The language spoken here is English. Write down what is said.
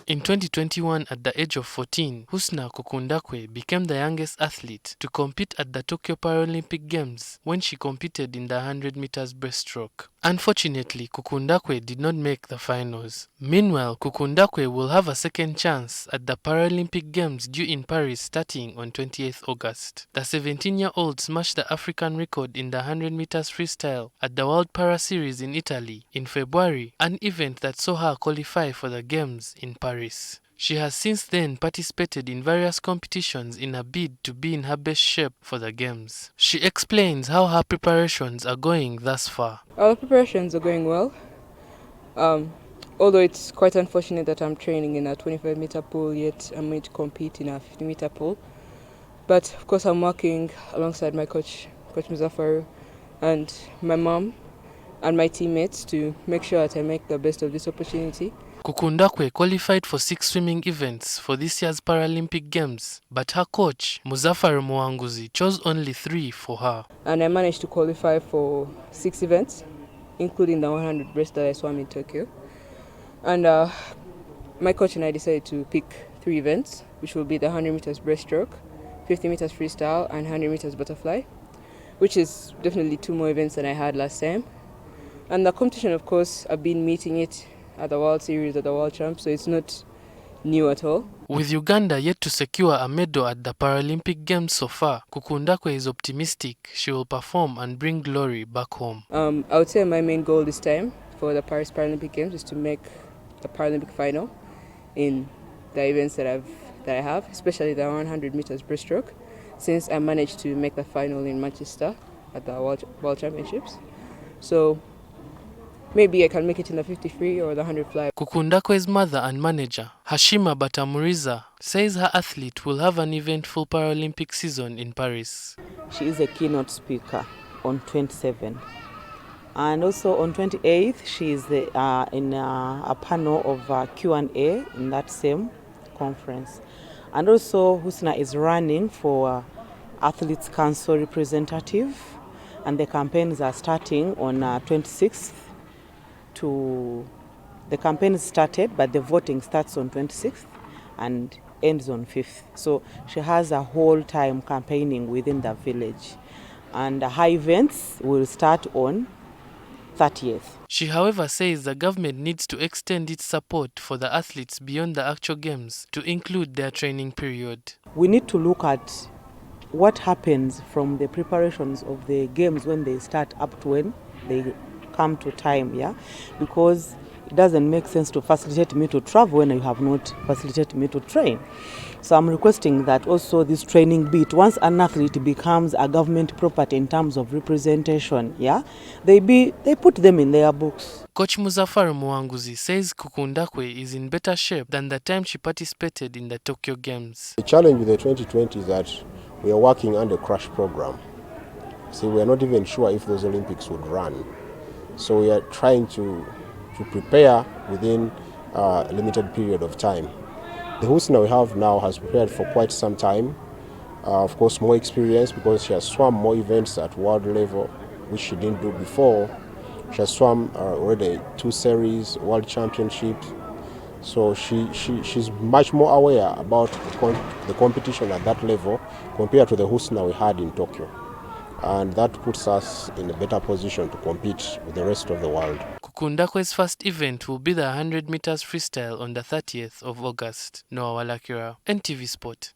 In 2021, at the age of 14, Husina Kukundakwe became the youngest athlete to compete at the Tokyo Paralympic Games when she competed in the 100 meters breaststroke. Unfortunately, Kukundakwe did not make the finals. Meanwhile, Kukundakwe will have a second chance at the Paralympic Games due in Paris starting on 28th August. The 17-year-old smashed the African record in the 100 meters freestyle at the World Para Series in Italy in February, an event that saw her qualify for the Games in Paris. She has since then participated in various competitions in a bid to be in her best shape for the Games. She explains how her preparations are going thus far. Our preparations are going well, although it's quite unfortunate that I'm training in a 25-meter pool, yet I'm going to compete in a 50-meter pool. But of course I'm working alongside my coach Muzaffaru, and my mom and my teammates to make sure that I make the best of this opportunity. Kukundakwe qualified for 6 swimming events for this year's Paralympic Games, but her coach, Muzaffaru chose only 3 for her. And I managed to qualify for 6 events, including the 100 breast that I swam in Tokyo. And my coach and I decided to pick 3 events, which will be the 100 meters breaststroke, 50 meters freestyle, and 100 meters butterfly, which is definitely 2 more events than I had last time. And the competition, of course, I've been meeting it at the World Series, at the World Champ, so it's not new at all. With Uganda yet to secure a medal at the Paralympic Games so far, Kukundakwe is optimistic she will perform and bring glory back home. I would say my main goal this time for the Paris Paralympic Games is to make the Paralympic final in the events that I have, especially the 100 meters breaststroke, since I managed to make the final in Manchester at the World Championships. So maybe I can make it in the 50 or the 100 fly. Kukundakwe's mother and manager, Hashima Batamuriza, says her athlete will have an eventful Paralympic season in Paris. She is a keynote speaker on 27. And also on 28th, she is in a panel of Q&A in that same conference. And also Husina is running for Athletes Council representative, and the campaigns are starting on 26th. The campaign started, but the voting starts on 26th and ends on 5th. So she has a whole time campaigning within the village. And her events will start on 30th. She, however, says the government needs to extend its support for the athletes beyond the actual games to include their training period. We need to look at what happens from the preparations of the games when they start up to when they come to time, yeah, because it doesn't make sense to facilitate me to travel when you have not facilitated me to train. So I'm requesting that also this training bit, once an athlete becomes a government property in terms of representation, yeah, they put them in their books. Coach Muzaffaru says Kukundakwe is in better shape than the time she participated in the Tokyo Games. The challenge with the 2020 is that we are working under a crash program. So we are not even sure if those Olympics would run. So we are trying to prepare within a limited period of time. The Husina we have now has prepared for quite some time. Of course, more experience because she has swum more events at world level, which she didn't do before. She has swum already 2 series, world championships. So she's much more aware about the competition at that level compared to the Husina we had in Tokyo. And that puts us in a better position to compete with the rest of the world. Kukundakwe's first event will be the 100 meters freestyle on the 30th of August. Noah Walakira, NTV Sport.